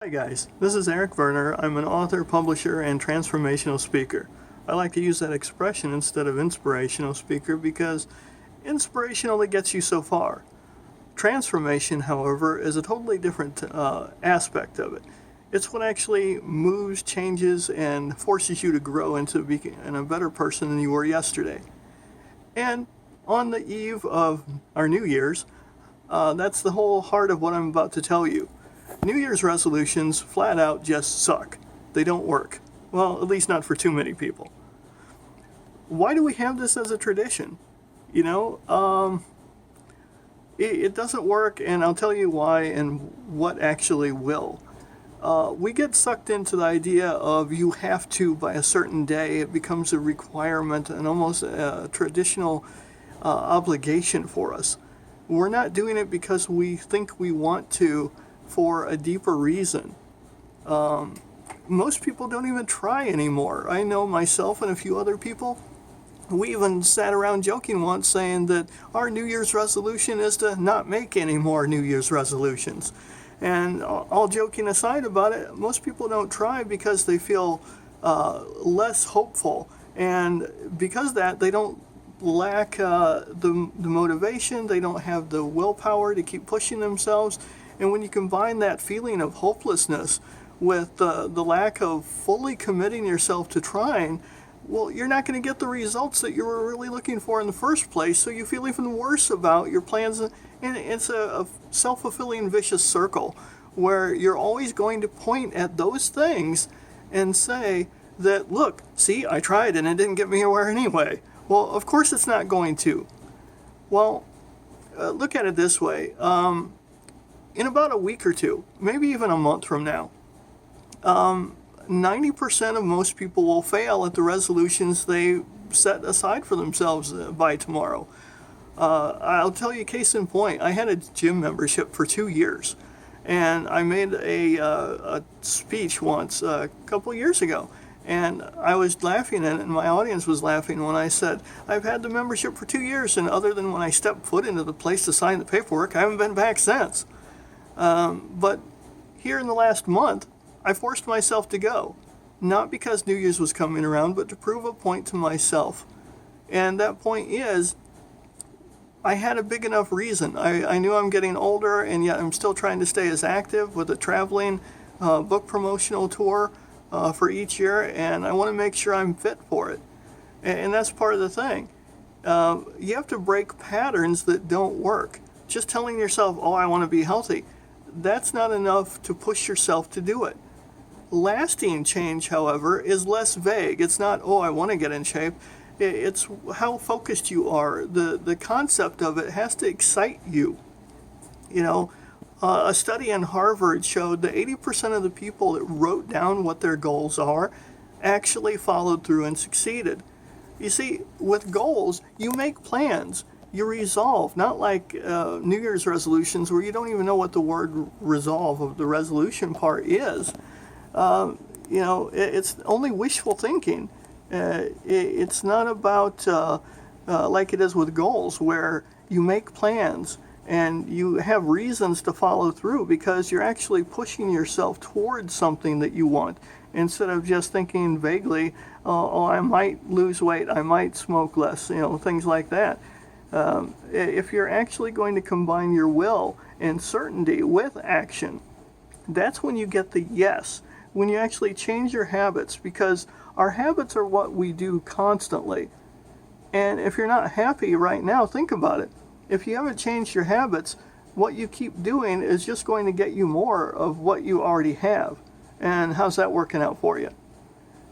Hi guys, this is Eric Werner. I'm an author, publisher, and transformational speaker. I like to use that expression instead of inspirational speaker because inspirational it gets you so far. Transformation, however, is a totally different aspect of it. It's what actually moves, changes, and forces you to grow into being a better person than you were yesterday. And on the eve of our New Year's, that's the whole heart of what I'm about to tell you. New Year's resolutions flat out just suck. They don't work. Well, at least not for too many people. Why do we have this as a tradition? You know, it doesn't work, and I'll tell you why and what actually will. We get sucked into the idea of you have to by a certain day. It becomes a requirement and almost a traditional obligation for us. We're not doing it because we think we want to for a deeper reason. Most people don't even try anymore. I know myself and a few other people, we even sat around joking once saying that our New Year's resolution is to not make any more New Year's resolutions. And all joking aside about it, most people don't try because they feel less hopeful. And because of that, they don't lack the motivation, they don't have the willpower to keep pushing themselves. And when you combine that feeling of hopelessness with the lack of fully committing yourself to trying, well, you're not going to get the results that you were really looking for in the first place, so you feel even worse about your plans. And it's a self-fulfilling vicious circle where you're always going to point at those things and say that, look, see, I tried and it didn't get me anywhere anyway. Well, of course it's not going to. Well, look at it this way. In about a week or two, maybe even a month from now, 90% of most people will fail at the resolutions they set aside for themselves by tomorrow. I'll tell you, case in point, I had a gym membership for 2 years, and I made a speech once a couple years ago, and I was laughing, and my audience was laughing when I said, I've had the membership for 2 years, and other than when I stepped foot into the place to sign the paperwork, I haven't been back since. But here in the last month, I forced myself to go. Not because New Year's was coming around, but to prove a point to myself. And that point is, I had a big enough reason. I knew I'm getting older, and yet I'm still trying to stay as active with a traveling book promotional tour for each year, and I want to make sure I'm fit for it. And that's part of the thing. You have to break patterns that don't work. Just telling yourself, oh, I want to be healthy, that's not enough to push yourself to do it. Lasting change, however, is less vague. It's not, oh, I want to get in shape. It's how focused you are. The concept of it has to excite you. You know, a study in Harvard showed that 80% of the people that wrote down what their goals are actually followed through and succeeded. You see, with goals, you make plans. You resolve, not like New Year's resolutions where you don't even know what the word resolve of the resolution part is. It's only wishful thinking. It's not about like it is with goals where you make plans and you have reasons to follow through because you're actually pushing yourself towards something that you want instead of just thinking vaguely, oh, I might lose weight, I might smoke less, things like that. If you're actually going to combine your will and certainty with action, that's when you get the yes. When you actually change your habits, because our habits are what we do constantly. And if you're not happy right now, think about it. If you haven't changed your habits, what you keep doing is just going to get you more of what you already have. And how's that working out for you?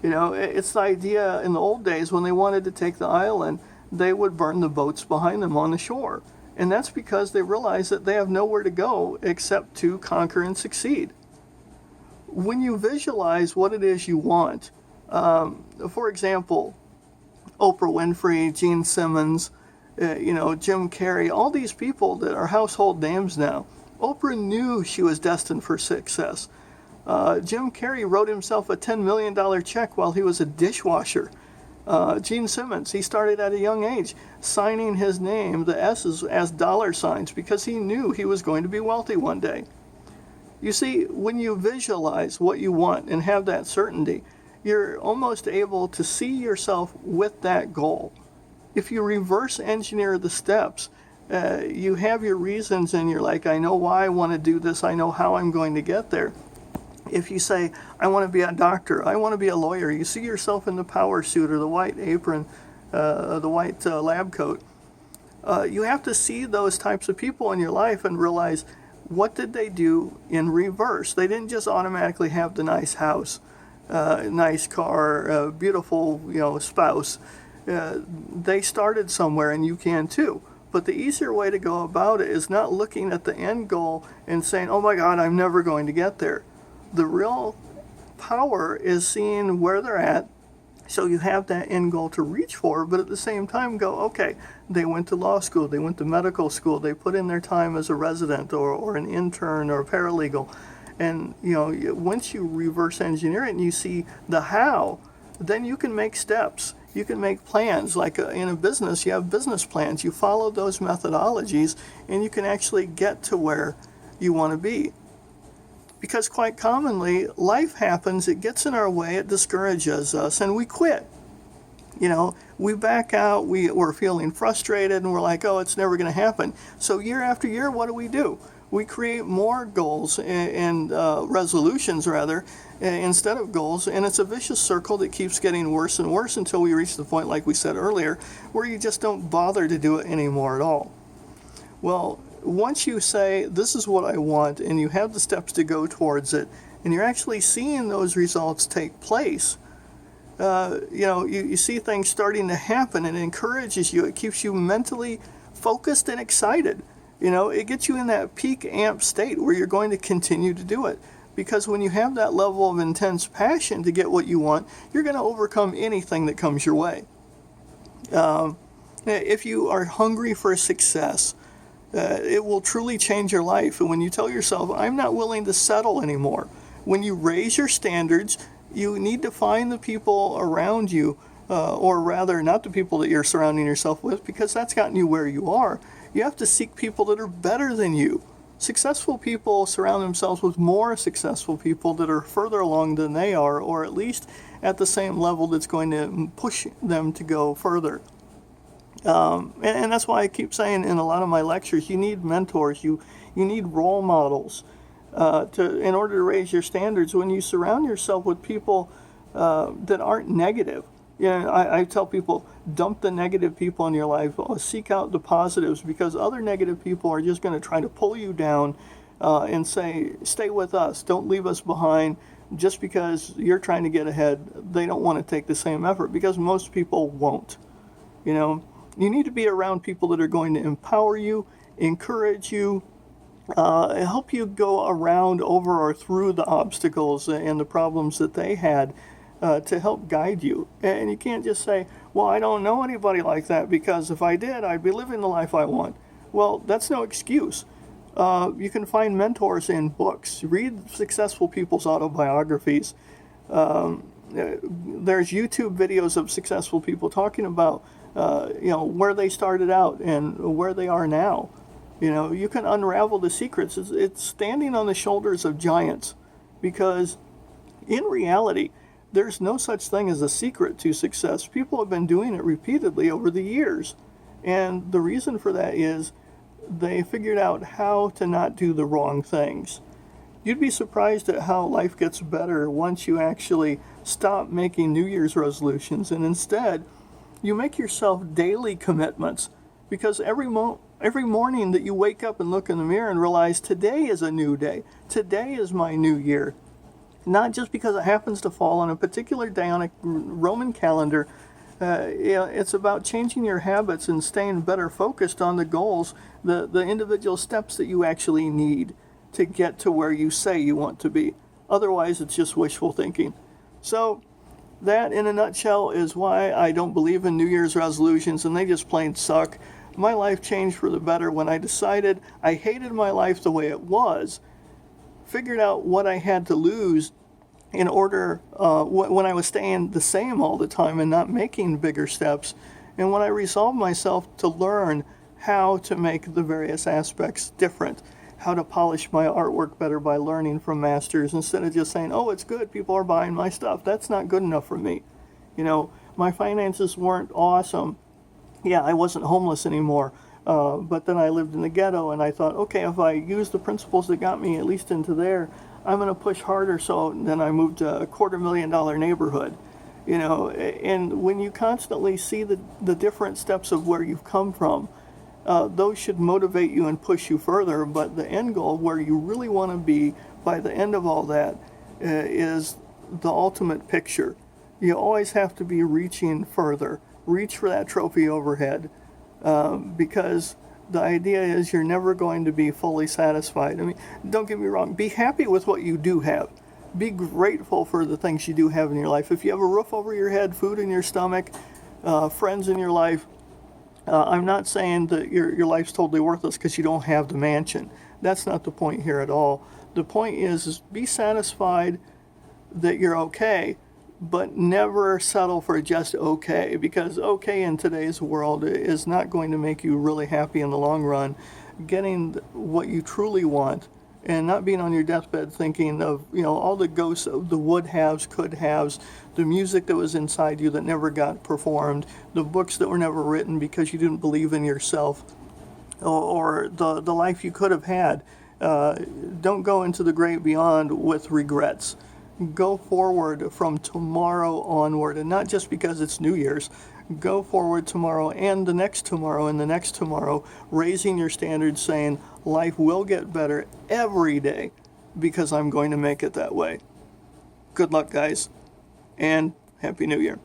It's the idea in the old days when they wanted to take the island, they would burn the boats behind them on the shore. And that's because they realize that they have nowhere to go except to conquer and succeed. When you visualize what it is you want, for example, Oprah Winfrey, Gene Simmons, Jim Carrey, all these people that are household names now, Oprah knew she was destined for success. Jim Carrey wrote himself a $10 million check while he was a dishwasher. Gene Simmons, he started at a young age signing his name, the S's, as dollar signs because he knew he was going to be wealthy one day. You see, when you visualize what you want and have that certainty, you're almost able to see yourself with that goal. If you reverse engineer the steps, you have your reasons and you're like, I know why I want to do this, I know how I'm going to get there. If you say, I want to be a doctor, I want to be a lawyer, you see yourself in the power suit or the white apron, the white lab coat. You have to see those types of people in your life and realize, what did they do in reverse? They didn't just automatically have the nice house, nice car, beautiful, spouse. They started somewhere, and you can too. But the easier way to go about it is not looking at the end goal and saying, oh my God, I'm never going to get there. The real power is seeing where they're at, so you have that end goal to reach for, but at the same time go, okay, they went to law school, they went to medical school, they put in their time as a resident or an intern or a paralegal. And once you reverse engineer it and you see the how, then you can make steps. You can make plans. Like in a business, you have business plans. You follow those methodologies and you can actually get to where you want to be. Because quite commonly, life happens, it gets in our way, it discourages us, and we quit. We back out, we're feeling frustrated, and we're like, oh, it's never going to happen. So year after year, what do? We create more goals and resolutions, rather, instead of goals, and it's a vicious circle that keeps getting worse and worse until we reach the point, like we said earlier, where you just don't bother to do it anymore at all. Well, once you say, this is what I want, and you have the steps to go towards it, and you're actually seeing those results take place, you see things starting to happen, and it encourages you. It keeps you mentally focused and excited. It gets you in that peak amp state where you're going to continue to do it. Because when you have that level of intense passion to get what you want, you're going to overcome anything that comes your way. If you are hungry for success, it will truly change your life. And when you tell yourself, I'm not willing to settle anymore, when you raise your standards, you need to find the people around you, or rather not the people that you're surrounding yourself with, because that's gotten you where you are. You have to seek people that are better than you. Successful people surround themselves with more successful people that are further along than they are, or at least at the same level that's going to push them to go further. And that's why I keep saying in a lot of my lectures, you need mentors, you need role models in order to raise your standards. When you surround yourself with people that aren't negative, I tell people, dump the negative people in your life, seek out the positives, because other negative people are just going to try to pull you down and say, stay with us, don't leave us behind. Just because you're trying to get ahead, they don't want to take the same effort, because most people won't. You need to be around people that are going to empower you, encourage you, help you go around, over, or through the obstacles and the problems that they had, to help guide you. And you can't just say, well, I don't know anybody like that, because if I did, I'd be living the life I want. Well, that's no excuse. You can find mentors in books. Read successful people's autobiographies. There's YouTube videos of successful people talking about where they started out and where they are now. You can unravel the secrets. It's standing on the shoulders of giants, because in reality, there's no such thing as a secret to success. People have been doing it repeatedly over the years. And the reason for that is they figured out how to not do the wrong things. You'd be surprised at how life gets better once you actually stop making New Year's resolutions, and instead you make yourself daily commitments. Because every morning that you wake up and look in the mirror and realize, today is a new day, today is my new year. Not just because it happens to fall on a particular day on a Roman calendar. It's about changing your habits and staying better focused on the goals, the individual steps that you actually need to get to where you say you want to be. Otherwise, it's just wishful thinking. So that, in a nutshell, is why I don't believe in New Year's resolutions, and they just plain suck. My life changed for the better when I decided I hated my life the way it was, figured out what I had to lose in order, when I was staying the same all the time and not making bigger steps, and when I resolved myself to learn how to make the various aspects different. how to polish my artwork better by learning from masters instead of just saying, oh, it's good, people are buying my stuff. That's not good enough for me. You know, my finances weren't awesome. Yeah, I wasn't homeless anymore. But then I lived in the ghetto, and I thought, okay, if I use the principles that got me at least into there, I'm going to push harder. So then I moved to a $250,000 neighborhood. You know, and when you constantly see the different steps of where you've come from, those should motivate you and push you further. But the end goal, where you really want to be by the end of all that, is the ultimate picture. You always have to be reaching further. Reach for that trophy overhead, because the idea is you're never going to be fully satisfied. I mean, don't get me wrong. Be happy with what you do have. Be grateful for the things you do have in your life. If you have a roof over your head, food in your stomach, friends in your life, I'm not saying that your life's totally worthless because you don't have the mansion. That's not the point here at all. The point is be satisfied that you're okay, but never settle for just okay, because okay in today's world is not going to make you really happy in the long run. Getting what you truly want and not being on your deathbed thinking of, you know, all the ghosts of the would haves, could haves, the music that was inside you that never got performed, the books that were never written because you didn't believe in yourself, or the life you could have had. Don't go into the great beyond with regrets. Go forward from tomorrow onward, and not just because it's New Year's. Go forward tomorrow and the next tomorrow and the next tomorrow, raising your standards, saying life will get better every day because I'm going to make it that way. Good luck, guys, and Happy New Year.